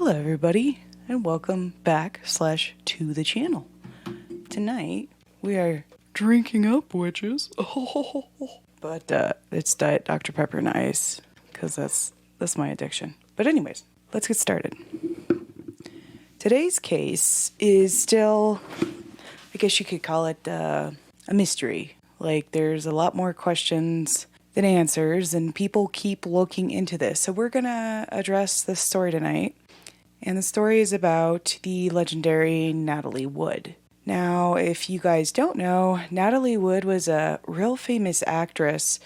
Hello everybody, and welcome back / to the channel. Tonight, we are drinking up witches. But it's Diet Dr. Pepper and ice, because that's my addiction. But anyways, let's get started. Today's case is still, I guess you could call it a mystery. Like, there's a lot more questions than answers, and people keep looking into this. So we're gonna address this story tonight. And the story is about the legendary Natalie Wood. Now, if you guys don't know, Natalie Wood was a real famous actress,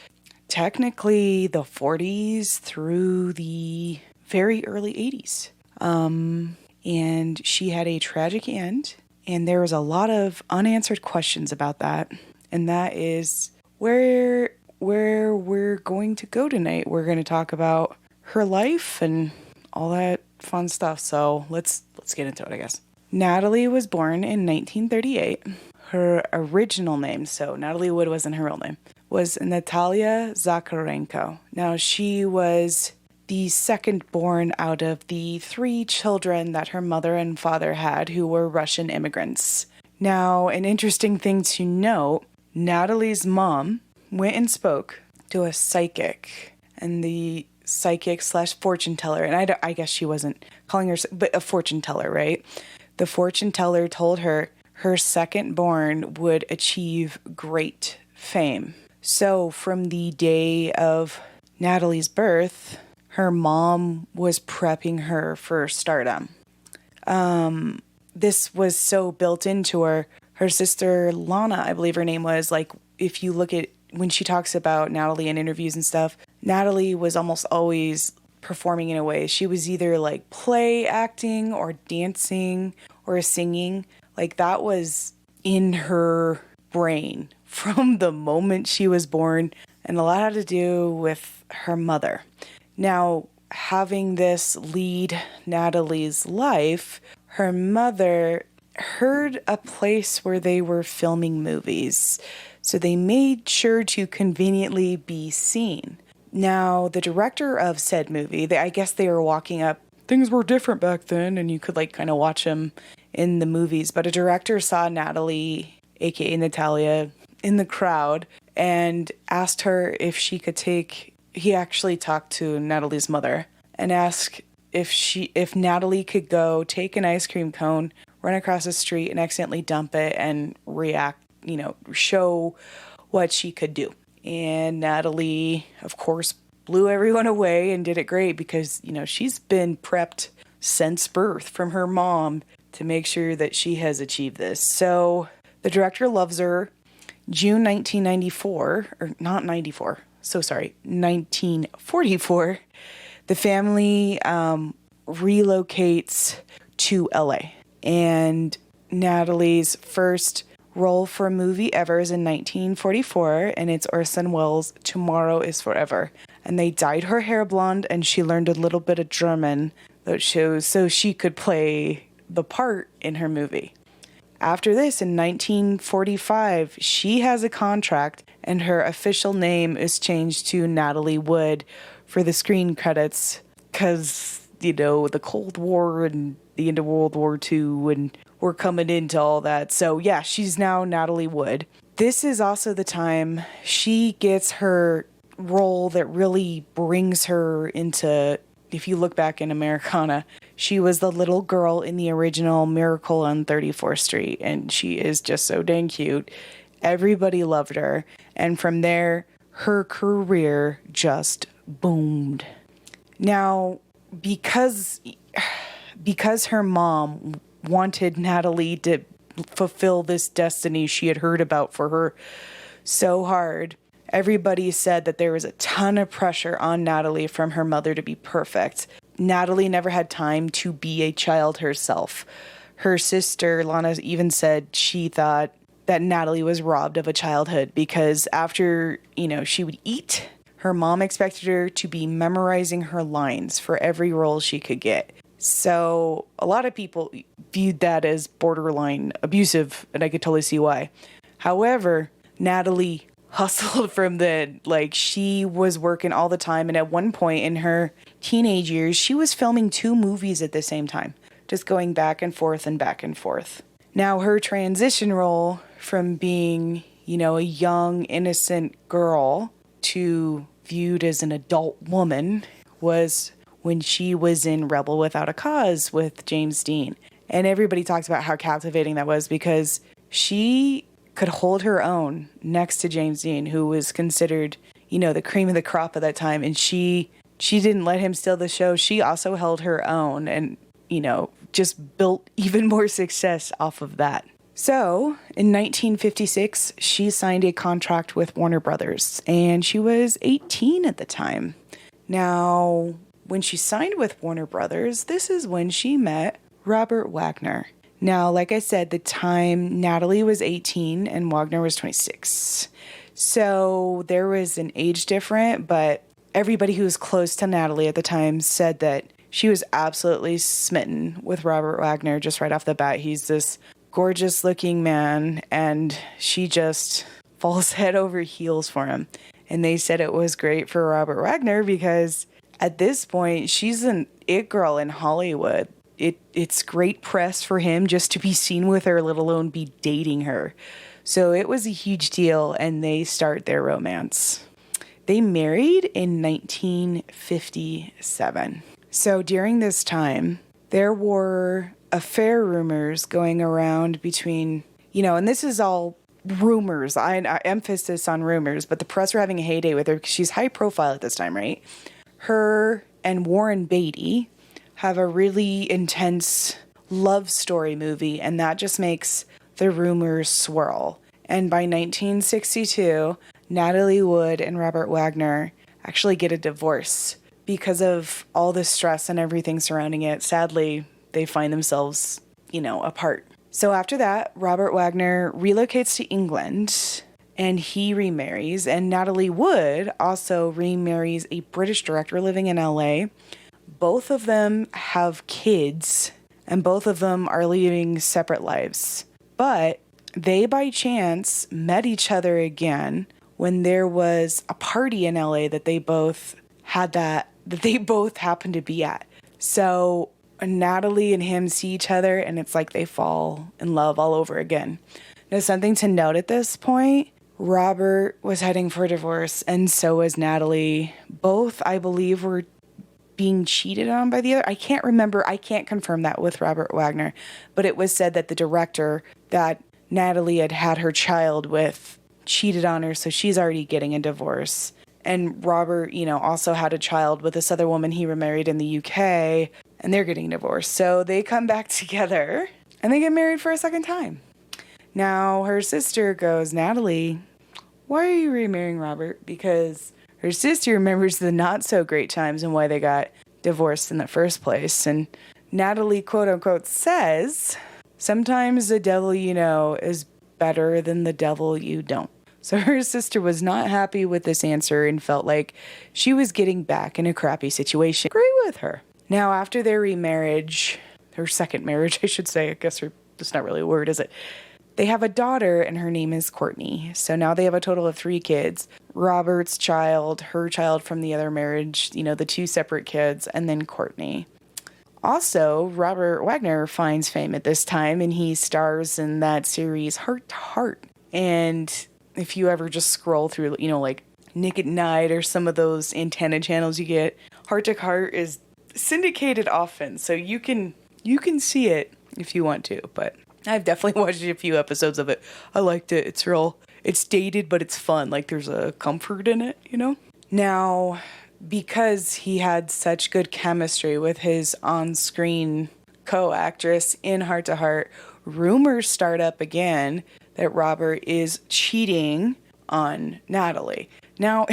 technically the 40s through the very early 80s. And she had a tragic end, and there was a lot of unanswered questions about that. And that is where we're going to go tonight. We're going to talk about her life and all that fun stuff. So let's get into it, I guess. Natalie was born in 1938. Her original name, so Natalie Wood wasn't her real name, was Natalia Zakharenko. Now, she was the second born out of the 3 children that her mother and father had, who were Russian immigrants. Now, an interesting thing to note, Natalie's mom went and spoke to a psychic, and the psychic / fortune teller, and I guess she wasn't calling her, but a fortune teller, right? The fortune teller told her her second born would achieve great fame. So from the day of Natalie's birth, her mom was prepping her for stardom. This was so built into her. Her sister Lana, I believe her name was, like, if you look at when she talks about Natalie in interviews and stuff, Natalie was almost always performing in a way. She was either like play acting or dancing or singing. Like, that was in her brain from the moment she was born, and a lot had to do with her mother. Now, having this lead Natalie's life, her mother heard a place where they were filming movies. So they made sure to conveniently be seen. Now, the director of said movie, I guess they were walking up. Things were different back then, and you could like kind of watch them in the movies. But a director saw Natalie, aka Natalia, in the crowd and asked her if she could take. He actually talked to Natalie's mother and asked if Natalie could go take an ice cream cone, run across the street, and accidentally dump it and react. Show what she could do. And Natalie, of course, blew everyone away and did it great because, she's been prepped since birth from her mom to make sure that she has achieved this. So the director loves her. June 1944, the family relocates to LA. And Natalie's first role for a movie ever is in 1944, and it's Orson Welles' Tomorrow is Forever. And they dyed her hair blonde, and she learned a little bit of German that shows so she could play the part in her movie. After this, in 1945, she has a contract, and her official name is changed to Natalie Wood for the screen credits, because, the Cold War and the end of World War II, and we're coming into all that. So yeah, she's now Natalie Wood. This is also the time she gets her role that really brings her into, if you look back in Americana, she was the little girl in the original Miracle on 34th Street, and she is just so dang cute. Everybody loved her, and from there, her career just boomed. Now, because her mom wanted Natalie to fulfill this destiny she had heard about for her so hard, everybody said that there was a ton of pressure on Natalie from her mother to be perfect. Natalie never had time to be a child herself. Her sister, Lana, even said she thought that Natalie was robbed of a childhood because after, she would eat, her mom expected her to be memorizing her lines for every role she could get. So a lot of people viewed that as borderline abusive, and I could totally see why. However, Natalie hustled from she was working all the time. And at one point in her teenage years, she was filming 2 movies at the same time, just going back and forth and back and forth. Now, her transition role from being, a young, innocent girl to viewed as an adult woman was when she was in Rebel Without a Cause with James Dean. And everybody talks about how captivating that was because she could hold her own next to James Dean, who was considered, the cream of the crop at that time. And she didn't let him steal the show. She also held her own and, just built even more success off of that. So, in 1956, she signed a contract with Warner Brothers, and she was 18 at the time. Now, when she signed with Warner Brothers, this is when she met Robert Wagner. Now, like I said, the time Natalie was 18 and Wagner was 26. So, there was an age difference, but everybody who was close to Natalie at the time said that she was absolutely smitten with Robert Wagner just right off the bat. He's this gorgeous looking man, and she just falls head over heels for him. And they said it was great for Robert Wagner because at this point, she's an it girl in Hollywood. It's great press for him just to be seen with her, let alone be dating her. So it was a huge deal, and they start their romance. They married in 1957. So during this time, there were affair rumors going around between, and this is all rumors. I emphasis on rumors, but the press were having a heyday with her because she's high profile at this time, right? Her and Warren Beatty have a really intense love story movie, and that just makes the rumors swirl. And by 1962, Natalie Wood and Robert Wagner actually get a divorce because of all the stress and everything surrounding it. Sadly, they find themselves, apart. So after that, Robert Wagner relocates to England and he remarries. And Natalie Wood also remarries a British director living in LA. Both of them have kids and both of them are leading separate lives. But they by chance met each other again when there was a party in LA that they both happened to be at. So Natalie and him see each other and it's like they fall in love all over again. Now, something to note at this point, Robert was heading for a divorce and so was Natalie. Both, I believe, were being cheated on by the other. I can't remember. I can't confirm that with Robert Wagner, but it was said that the director that Natalie had her child with cheated on her, so she's already getting a divorce. And Robert, also had a child with this other woman he remarried in the UK, and they're getting divorced. So they come back together, and they get married for a second time. Now, her sister goes, Natalie, why are you remarrying Robert? Because her sister remembers the not-so-great times and why they got divorced in the first place. And Natalie, quote-unquote, says, sometimes the devil you know is better than the devil you don't. So her sister was not happy with this answer and felt like she was getting back in a crappy situation. Agree with her. Now, after their remarriage, her second marriage, I should say, I guess that's not really a word, is it? They have a daughter, and her name is Courtney. So now they have a total of 3 kids. Robert's child, her child from the other marriage, the 2 separate kids, and then Courtney. Also, Robert Wagner finds fame at this time, and he stars in that series Heart to Heart. And if you ever just scroll through, like Nick at Night or some of those antenna channels you get, Heart to Heart is syndicated often, so you can see it if you want to, but I've definitely watched a few episodes of it. I liked it. It's dated, but it's fun. Like, there's a comfort in it, Now, because he had such good chemistry with his on-screen co-actress in Heart to Heart, rumors start up again that Robert is cheating on Natalie. Now,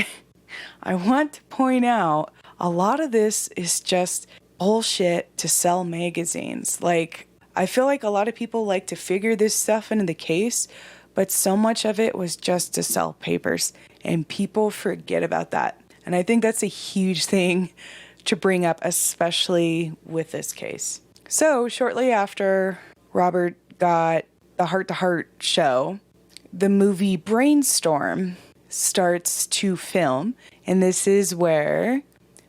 I want to point out, a lot of this is just bullshit to sell magazines. Like, I feel like a lot of people like to figure this stuff into the case, but so much of it was just to sell papers, and people forget about that. And I think that's a huge thing to bring up, especially with this case. So shortly after Robert got the Heart to Heart show, the movie Brainstorm starts to film. And this is where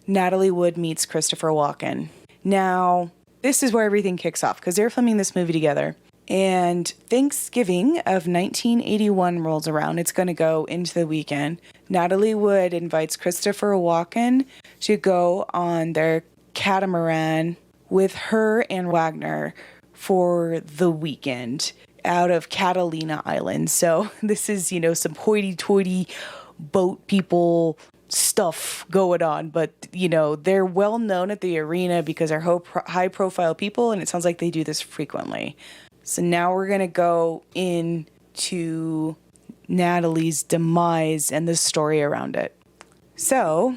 Natalie Wood meets Christopher Walken. Now, this is where everything kicks off because they're filming this movie together. And Thanksgiving of 1981 rolls around. It's going to go into the weekend. Natalie Wood invites Christopher Walken to go on their catamaran with her and Wagner for the weekend out of Catalina Island. So this is, some hoity-toity boat people stuff going on. But, they're well known at the arena because they're high-profile people, and it sounds like they do this frequently. So now we're going to go into Natalie's demise and the story around it. So,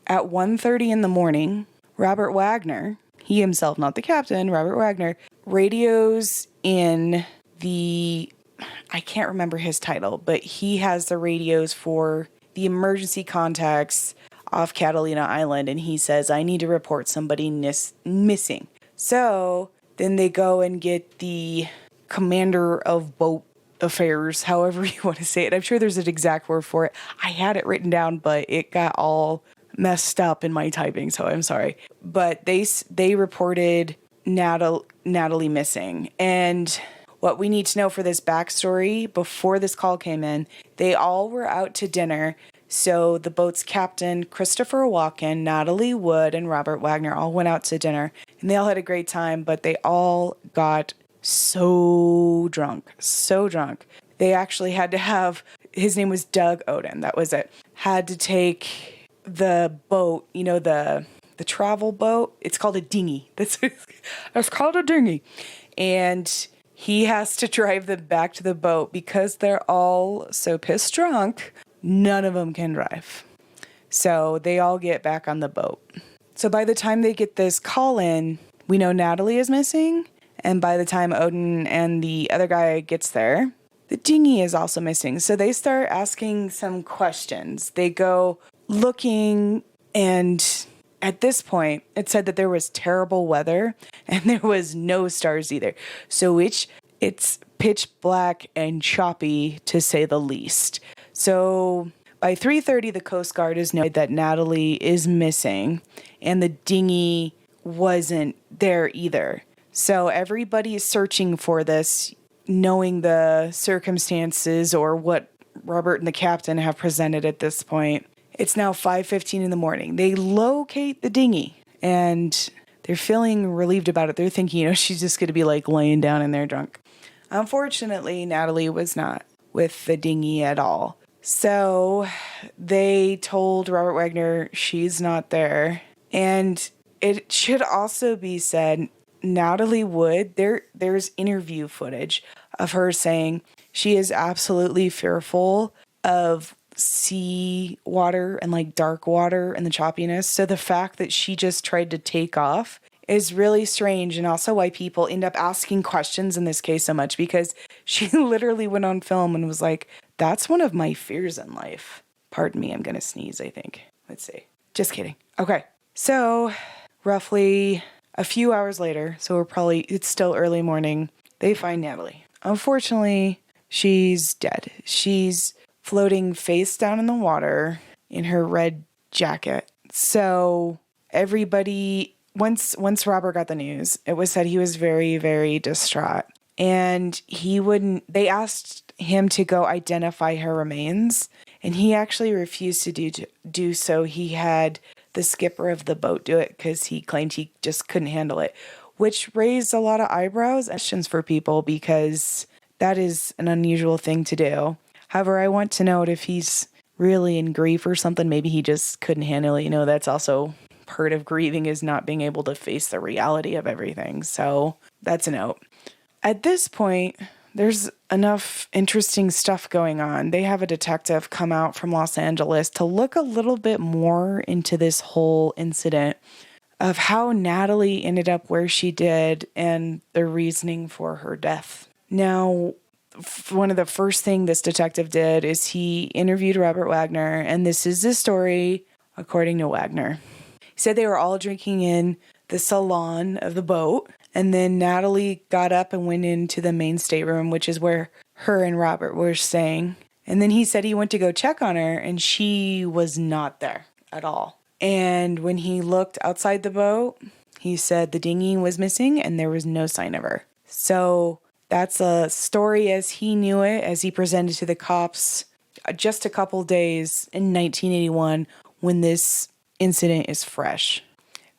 at 1:30 in the morning, Robert Wagner, he himself, not the captain, Robert Wagner, radios in I can't remember his title, but he has the radios for the emergency contacts off Catalina Island, and he says, I need to report somebody missing. So then they go and get the commander of boat affairs, however you want to say it. I'm sure there's an exact word for it. I had it written down, but it got all messed up in my typing, so I'm sorry. But they reported Natalie missing. And what we need to know for this backstory, before this call came in, they all were out to dinner. So the boat's captain, Christopher Walken, Natalie Wood, and Robert Wagner all went out to dinner. And they all had a great time, but they all got so drunk. They actually had to have, his name was Doug Oden, that was it, had to take the boat, the travel boat. It's called a dinghy. It's called a dinghy. And he has to drive them back to the boat because they're all so pissed drunk, none of them can drive. So they all get back on the boat. So by the time they get this call in, we know Natalie is missing. And by the time Oden and the other guy gets there, the dinghy is also missing. So they start asking some questions. They go looking, and at this point, it said that there was terrible weather and there was no stars either. So it's pitch black and choppy, to say the least. So by 3:30, the Coast Guard has noted that Natalie is missing and the dinghy wasn't there either. So everybody is searching for this, knowing the circumstances or what Robert and the captain have presented at this point. It's now 5:15 in the morning. They locate the dinghy and they're feeling relieved about it. They're thinking, she's just going to be like laying down in there drunk. Unfortunately, Natalie was not with the dinghy at all. So they told Robert Wagner she's not there. And it should also be said, Natalie Wood, there's interview footage of her saying she is absolutely fearful of sea water and like dark water and the choppiness. So the fact that she just tried to take off is really strange, and also why people end up asking questions in this case so much, because she literally went on film and was like, that's one of my fears in life. Pardon me, I'm going to sneeze, I think. Let's see. Just kidding. Okay. So roughly a few hours later, so it's still early morning, they find Natalie. Unfortunately, she's dead. She's floating face down in the water in her red jacket. So everybody, once Robert got the news, it was said he was very, very distraught. And they asked him to go identify her remains, and he actually refused to do so. He had the skipper of the boat do it because he claimed he just couldn't handle it, which raised a lot of eyebrows and questions for people because that is an unusual thing to do. However, I want to note if he's really in grief or something, maybe he just couldn't handle it. That's also part of grieving, is not being able to face the reality of everything. So that's a note. At this point, there's enough interesting stuff going on. They have a detective come out from Los Angeles to look a little bit more into this whole incident of how Natalie ended up where she did and the reasoning for her death. Now, one of the first thing this detective did is he interviewed Robert Wagner, and this is the story according to Wagner. He said they were all drinking in the salon of the boat, and then Natalie got up and went into the main stateroom, which is where her and Robert were staying. And then he said he went to go check on her and she was not there at all. And when he looked outside the boat, he said the dinghy was missing and there was no sign of her. So that's a story as he knew it, as he presented to the cops just a couple days in 1981 when this incident is fresh.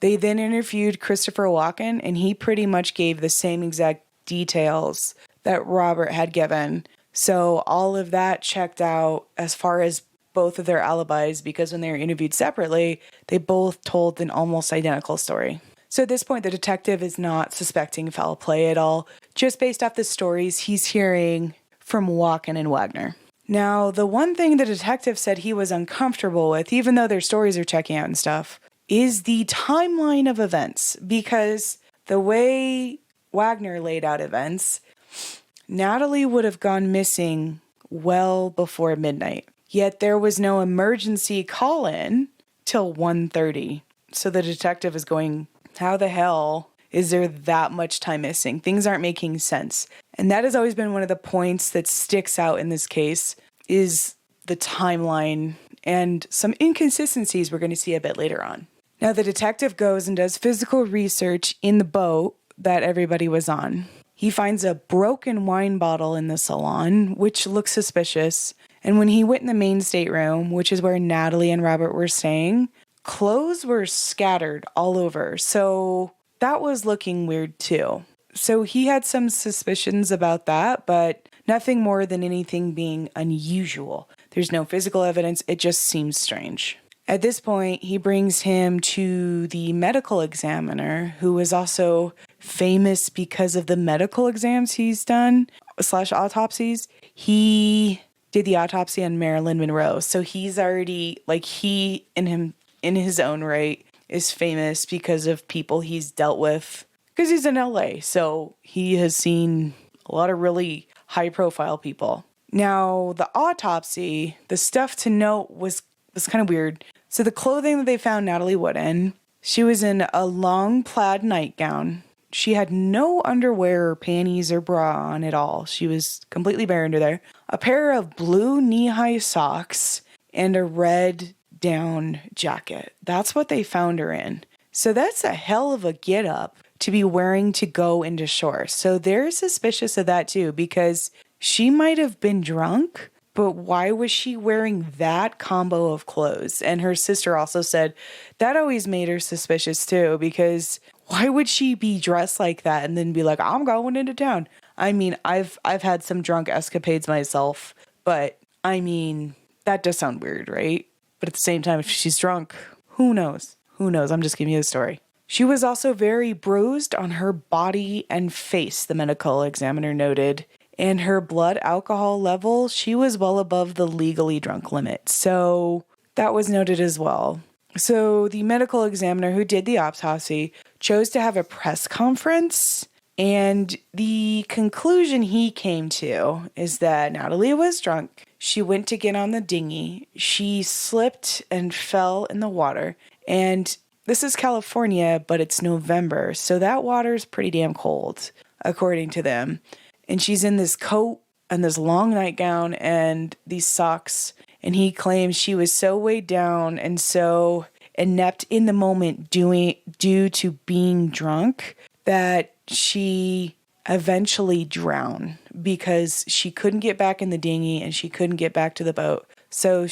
They then interviewed Christopher Walken, and he pretty much gave the same exact details that Robert had given. So all of that checked out as far as both of their alibis, because when they were interviewed separately, they both told an almost identical story. So at this point, the detective is not suspecting foul play at all, just based off the stories he's hearing from Walken and Wagner. Now, the one thing the detective said he was uncomfortable with, even though their stories are checking out and stuff, is the timeline of events, because the way Wagner laid out events, Natalie would have gone missing well before midnight. Yet there was no emergency call-in till 1:30. So the detective is going, how the hell is there that much time missing? Things aren't making sense. And that has always been one of the points that sticks out in this case, is the timeline and some inconsistencies we're going to see a bit later on. Now, the detective goes and does physical research in the boat that everybody was on. He finds a broken wine bottle in the salon, which looks suspicious. And when he went in the main stateroom, which is where Natalie and Robert were staying, clothes were scattered all over. So that was looking weird too. So he had some suspicions about that, but nothing more than anything being unusual. There's no physical evidence. It just seems strange. At this point, he brings him to the medical examiner, who is also famous because of the medical exams he's done, / autopsies. He did the autopsy on Marilyn Monroe. So he's already, he in his own right is famous because of people he's dealt with, because he's in LA. So he has seen a lot of really high profile people. Now, the autopsy, the stuff to note was kind of weird. So the clothing that they found Natalie Wood in, she was in a long plaid nightgown. She had no underwear or panties or bra on at all. She was completely bare under there. A pair of blue knee-high socks and a red down jacket. That's what they found her in. So that's a hell of a get-up to be wearing to go into shore. So they're suspicious of that too, because she might have been drunk, but why was she wearing that combo of clothes? And her sister also said that always made her suspicious too, because why would she be dressed like that and then be like, I'm going into town? I mean, I've had some drunk escapades myself, but I mean, that does sound weird, right? But at the same time, if she's drunk, who knows? Who knows? I'm just giving you the story. She was also very bruised on her body and face, the medical examiner noted. And her blood alcohol level, she was well above the legally drunk limit. So that was noted as well. So the medical examiner who did the autopsy chose to have a press conference. And the conclusion he came to is that Natalie was drunk. She went to get on the dinghy. She slipped and fell in the water. And this is California, but it's November. So that water is pretty damn cold, according to them. And she's in this coat and this long nightgown and these socks. And he claims she was so weighed down and so inept in the moment due to being drunk that she eventually drowned because she couldn't get back in the dinghy and she couldn't get back to the boat. So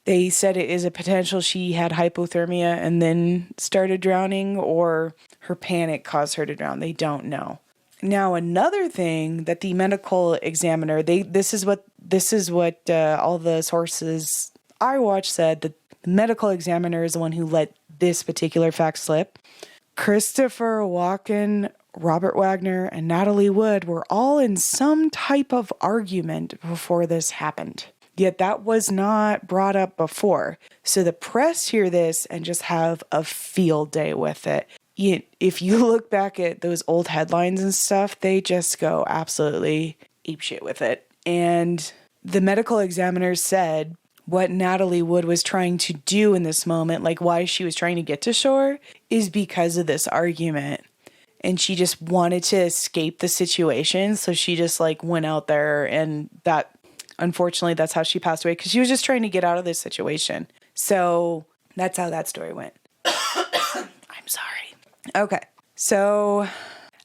they said it is a potential she had hypothermia and then started drowning, or her panic caused her to drown. They don't know. Now, another thing that the medical examiner, this is what all the sources I watched said, that the medical examiner is the one who let this particular fact slip. Christopher Walken, Robert Wagner, and Natalie Wood were all in some type of argument before this happened. Yet that was not brought up before. So the press hear this and just have a field day with it. If you look back at those old headlines and stuff, they just go absolutely apeshit with it. And the medical examiner said what Natalie Wood was trying to do in this moment, like why she was trying to get to shore, is because of this argument. And she just wanted to escape the situation. So she just went out there, and unfortunately, that's how she passed away because she was just trying to get out of this situation. So that's how that story went. I'm sorry. Okay. So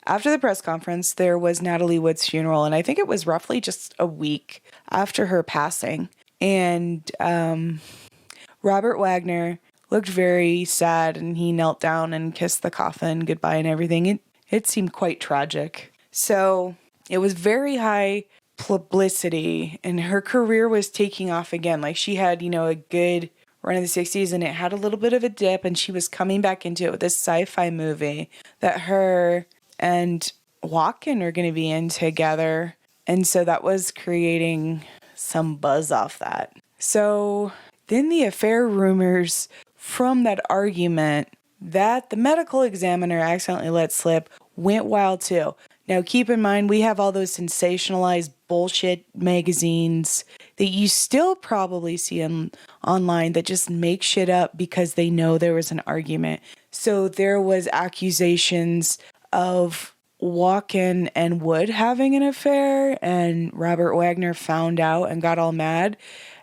after the press conference, there was Natalie Wood's funeral, and I think it was roughly just a week after her passing. And Robert Wagner looked very sad, and he knelt down and kissed the coffin goodbye and everything. It seemed quite tragic. So it was very high publicity, and her career was taking off again. Like, she had, a good run in the 60s, and it had a little bit of a dip, and she was coming back into it with this sci-fi movie that her and Walken are going to be in together. And so that was creating some buzz off that. So then the affair rumors from that argument that the medical examiner accidentally let slip went wild too. Now, keep in mind, we have all those sensationalized bullshit magazines that you still probably see online that just make shit up because they know there was an argument. So there was accusations of Walken and Wood having an affair, and Robert Wagner found out and got all mad.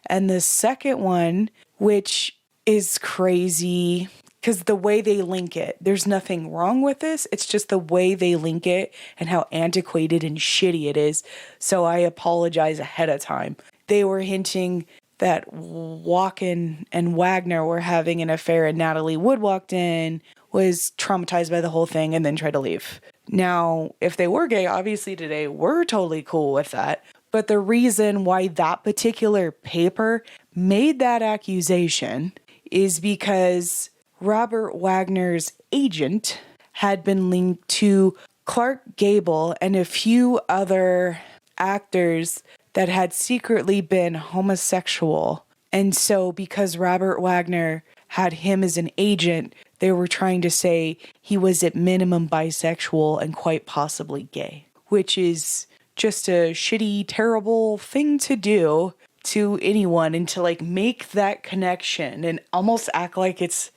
And the second one, which is crazy, because the way they link it, there's nothing wrong with this. It's just the way they link it and how antiquated and shitty it is. So I apologize ahead of time. They were hinting that Walken and Wagner were having an affair, and Natalie Wood walked in, was traumatized by the whole thing, and then tried to leave. Now, if they were gay, obviously today, we're totally cool with that. But the reason why that particular paper made that accusation is because Robert Wagner's agent had been linked to Clark Gable and a few other actors that had secretly been homosexual. And so because Robert Wagner had him as an agent, they were trying to say he was at minimum bisexual and quite possibly gay, which is just a shitty, terrible thing to do to anyone, and to make that connection and almost act like it's,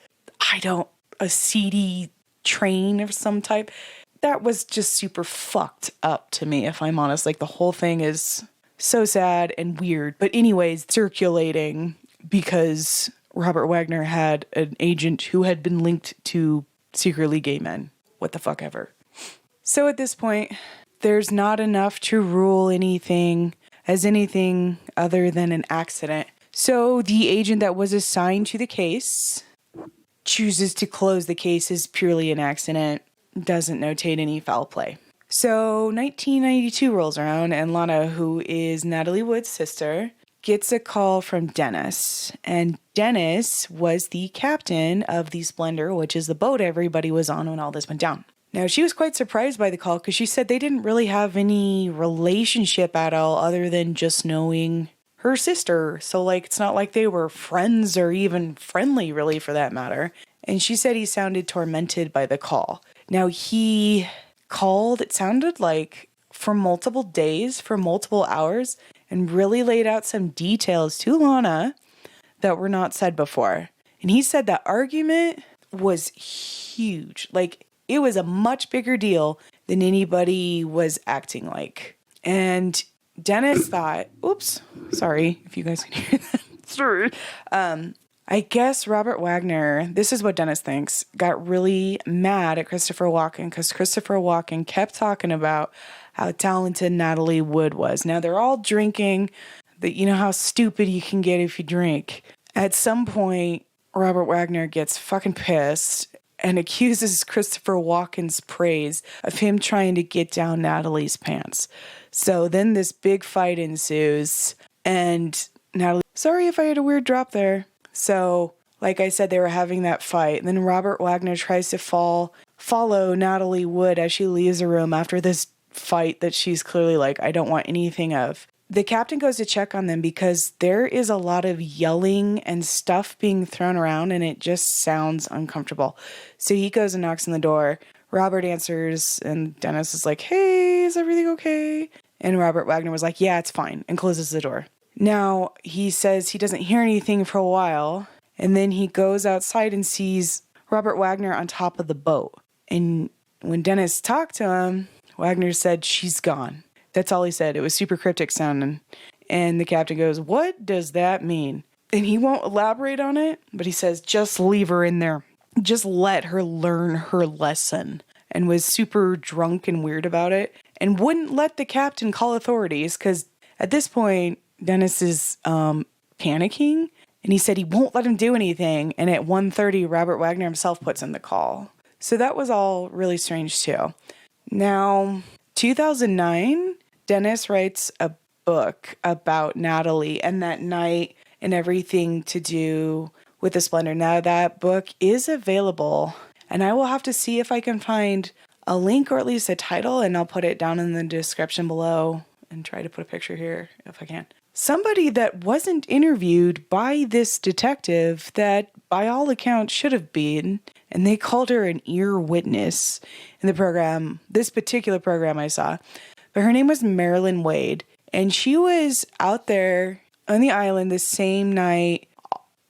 a seedy train of some type. That was just super fucked up to me, if I'm honest. The whole thing is so sad and weird. But anyways, circulating because Robert Wagner had an agent who had been linked to secretly gay men. What the fuck ever. So at this point, there's not enough to rule anything as anything other than an accident. So the agent that was assigned to the case chooses to close the case as purely an accident, doesn't notate any foul play. So 1992 rolls around, and Lana, who is Natalie Wood's sister, gets a call from Dennis. And Dennis was the captain of the Splendour, which is the boat everybody was on when all this went down. Now, she was quite surprised by the call because she said they didn't really have any relationship at all other than just knowing her sister. So, it's not like they were friends or even friendly, really, for that matter. And she said he sounded tormented by the call. Now, he called, it sounded like, for multiple days, for multiple hours, and really laid out some details to Lana that were not said before. And he said that argument was huge. It was a much bigger deal than anybody was acting like. And Dennis thought, oops, sorry if you guys can hear that. Sorry. I guess Robert Wagner, this is what Dennis thinks, got really mad at Christopher Walken because Christopher Walken kept talking about how talented Natalie Wood was. Now, they're all drinking, but you know how stupid you can get if you drink. At some point, Robert Wagner gets fucking pissed and accuses Christopher Walken's praise of him trying to get down Natalie's pants. So then this big fight ensues, and Natalie, sorry if I had a weird drop there. So, like I said, they were having that fight. And then Robert Wagner tries to follow Natalie Wood as she leaves the room after this fight that she's clearly I don't want anything of. The captain goes to check on them because there is a lot of yelling and stuff being thrown around, and it just sounds uncomfortable. So he goes and knocks on the door. Robert answers, and Dennis is like, hey, is everything okay? And Robert Wagner was like, yeah, it's fine, and closes the door. Now, he says he doesn't hear anything for a while, and then he goes outside and sees Robert Wagner on top of the boat. And when Dennis talked to him, Wagner said, she's gone. That's all he said. It was super cryptic sounding. And the captain goes, "What does that mean?" And he won't elaborate on it, but he says, "Just leave her in there. Just let her learn her lesson." And was super drunk and weird about it and wouldn't let the captain call authorities because at this point, Dennis is panicking and he said he won't let him do anything. And at 1:30, Robert Wagner himself puts in the call. So that was all really strange too. Now, 2009, Dennis writes a book about Natalie and that night and everything to do with the Splendour. Now that book is available and I will have to see if I can find a link or at least a title and I'll put it down in the description below and try to put a picture here if I can. Somebody that wasn't interviewed by this detective that by all accounts should have been, and they called her an ear witness in the program, this particular program I saw. But her name was Marilyn Wade, and she was out there on the island the same night,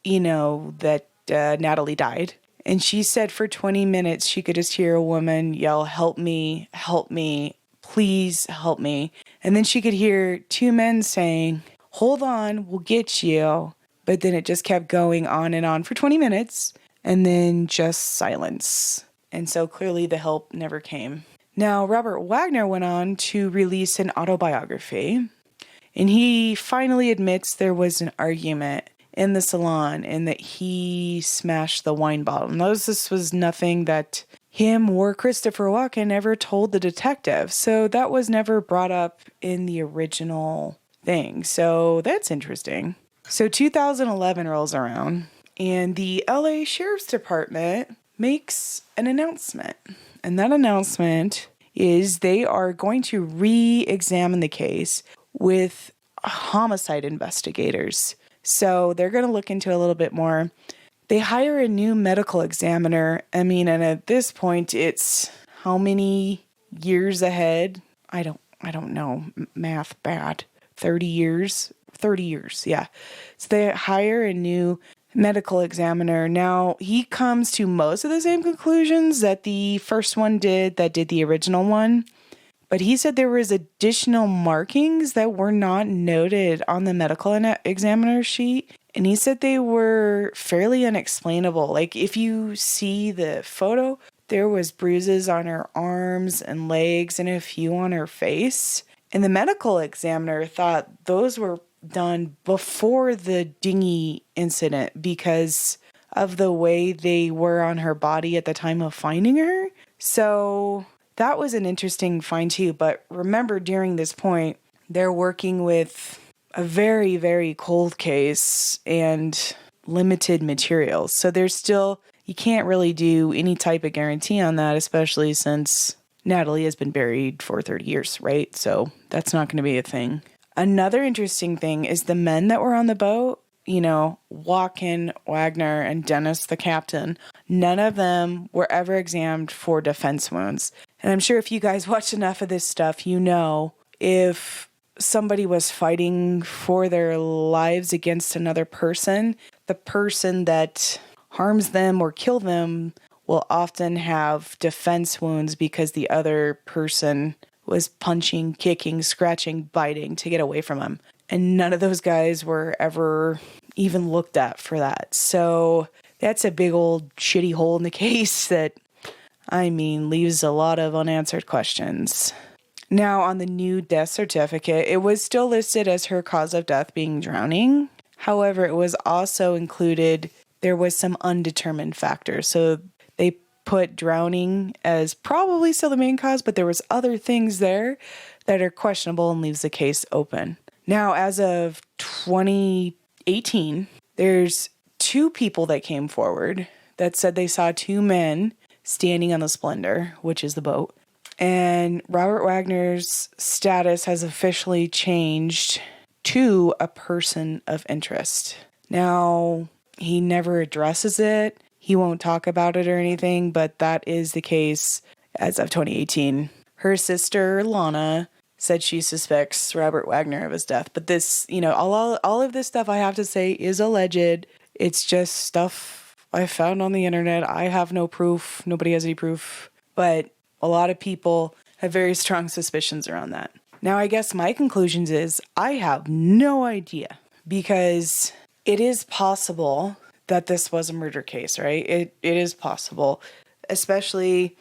that Natalie died. And she said for 20 minutes she could just hear a woman yell, help me, please help me. And then she could hear two men saying, hold on, we'll get you. But then it just kept going on and on for 20 minutes and then just silence. And so clearly the help never came. Now, Robert Wagner went on to release an autobiography, and he finally admits there was an argument in the salon and that he smashed the wine bottle. And this was nothing that him or Christopher Walken ever told the detective. So that was never brought up in the original thing. So that's interesting. So 2011 rolls around and the LA Sheriff's Department makes an announcement. And that announcement is they are going to re-examine the case with homicide investigators. So they're going to look into a little bit more. They hire a new medical examiner. And at this point, it's how many years ahead? I don't know. Math bad. 30 years? 30 years, yeah. So they hire a new medical examiner. Now, he comes to most of the same conclusions that the first one did, that did the original one. But he said there was additional markings that were not noted on the medical examiner sheet. And he said they were fairly unexplainable. Like if you see the photo, there was bruises on her arms and legs and a few on her face. And the medical examiner thought those were done before the dinghy incident because of the way they were on her body at the time of finding her. So that was an interesting find too. But remember, during this point, they're working with a very, very cold case and limited materials. So there's still, you can't really do any type of guarantee on that, especially since Natalie has been buried for 30 years, right? So that's not going to be a thing. Another interesting thing is the men that were on the boat, Walken, Wagner, and Dennis, the captain, none of them were ever examined for defense wounds. And I'm sure if you guys watch enough of this stuff, if somebody was fighting for their lives against another person, the person that harms them or kill them will often have defense wounds because the other person was punching, kicking, scratching, biting to get away from them. And none of those guys were ever even looked at for that. So that's a big old shitty hole in the case that, leaves a lot of unanswered questions. Now, on the new death certificate, it was still listed as her cause of death being drowning. However, it was also included, there was some undetermined factors. So they put drowning as probably still the main cause, but there was other things there that are questionable and leaves the case open. Now, as of 2018, there's 2 people that came forward that said they saw 2 men standing on the Splendour, which is the boat. And Robert Wagner's status has officially changed to a person of interest. Now, he never addresses it. He won't talk about it or anything, but that is the case as of 2018. Her sister, Lana, said she suspects Robert Wagner of his death. But this, all of this stuff I have to say is alleged. It's just stuff I found on the internet. I have no proof. Nobody has any proof. But a lot of people have very strong suspicions around that. Now, I guess my conclusions is I have no idea, because it is possible that this was a murder case, right? It is possible, especially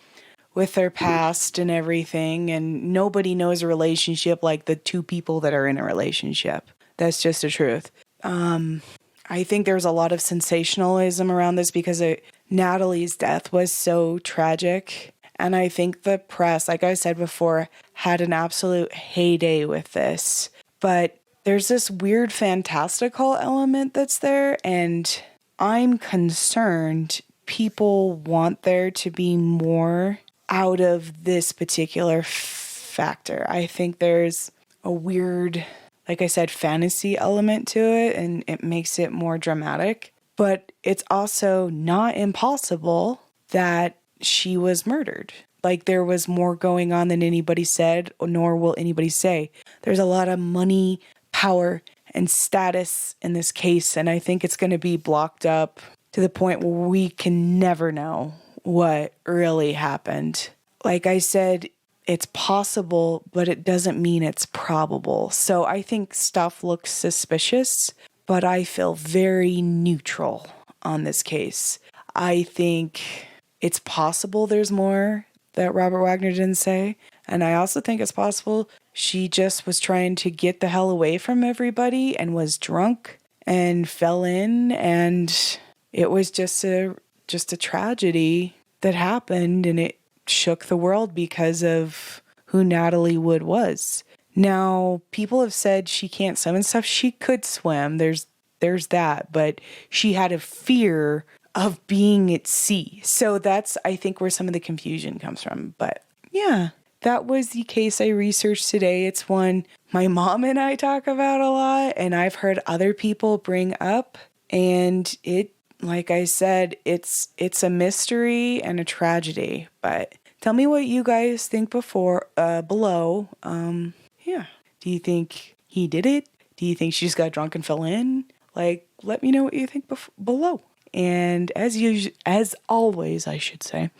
with their past and everything, and nobody knows a relationship like the two people that are in a relationship. That's just the truth. I think there's a lot of sensationalism around this because Natalie's death was so tragic. And I think the press, like I said before, had an absolute heyday with this. But there's this weird fantastical element that's there, and I'm concerned people want there to be more out of this particular factor. I think there's a weird, like I said, fantasy element to it, and it makes it more dramatic. But it's also not impossible that she was murdered. Like, there was more going on than anybody said, nor will anybody say. There's a lot of money, power, and status in this case, and I think it's going to be blocked up to the point where we can never know what really happened. Like I said, it's possible, but it doesn't mean it's probable. So I think stuff looks suspicious, but I feel very neutral on this case. I think it's possible there's more that Robert Wagner didn't say. And I also think it's possible she just was trying to get the hell away from everybody and was drunk and fell in, and it was just a tragedy that happened, and it shook the world because of who Natalie Wood was. Now, people have said she can't swim and stuff. She could swim. There's that, but she had a fear of being at sea. So that's, I think, where some of the confusion comes from. But yeah, that was the case I researched today. It's one my mom and I talk about a lot, and I've heard other people bring up, and it, like I said, it's a mystery and a tragedy. But tell me what you guys think below. Yeah. Do you think he did it? Do you think she just got drunk and fell in? Like, let me know what you think below. And as always, I should say,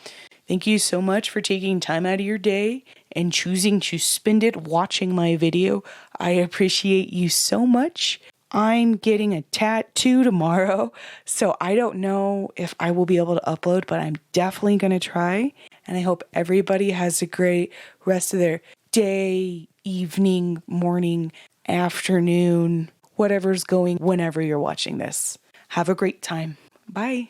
thank you so much for taking time out of your day and choosing to spend it watching my video. I appreciate you so much. I'm getting a tattoo tomorrow, so I don't know if I will be able to upload, but I'm definitely going to try. And I hope everybody has a great rest of their day, evening, morning, afternoon, whatever's going whenever you're watching this. Have a great time. Bye.